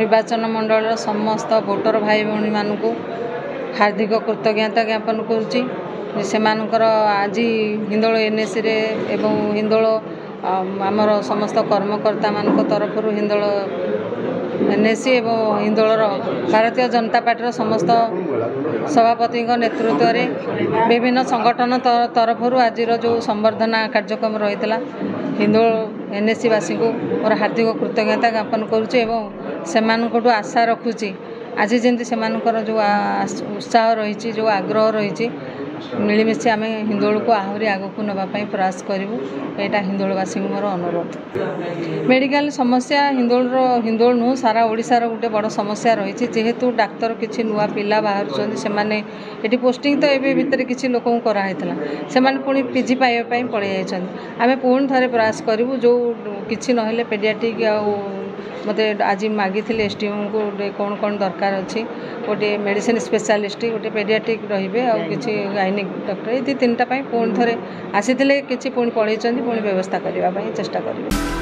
निर्वाचन मंडल समस्त भोटर भाई भौणी मानू हार्दिक कृतज्ञता ज्ञापन करुच्ची से आज हिंदोल एनएसी रे एवं हिंदोल आमर समस्त कर्मकर्ता मान तरफ हिंदोल एनएसी एवं हिंदोलर भारतीय जनता पार्टी समस्त सभापति नेतृत्व में विभिन्न संगठन तरफ आज जो संवर्धना कार्यक्रम रही है हिंदोल एनएसी वासी को मोर हार्दिक कृतज्ञता ज्ञापन करुच्चे एवं से आशा रखुची आज जमी से जो उत्साह रही जो आग्रह रही मिलमिशि आम हिंदोल को आहरी आगक नापी प्रयास करूँ यहाँ हिंदोलवासी मोर अनुरोध। मेडिकल समस्या हिंदोल नु सारा ओडिशार गोटे बड़ समस्या रही जेहेतु डाक्तर किसी नुआ पिला बाहर से ये पोस्टिंग तो ये भितर किसी लोक कराई से पुणी पीजी पाइबापी पलि जाइए आम पुणी थे प्रयास करूँ जो किसी ना पेडियाट्रिक मते आज मागी एसडीएम को कौन कौन दरकार अच्छी गोटे मेडिसिन स्पेशलिस्ट गोटे पेडियाट्रिक रे आ कि गाइनिक डॉक्टर ये तीन टाइम पुणी थे आसी कि पुणी पढ़ी पुणी व्यवस्था करने चेष्टा करेंगे।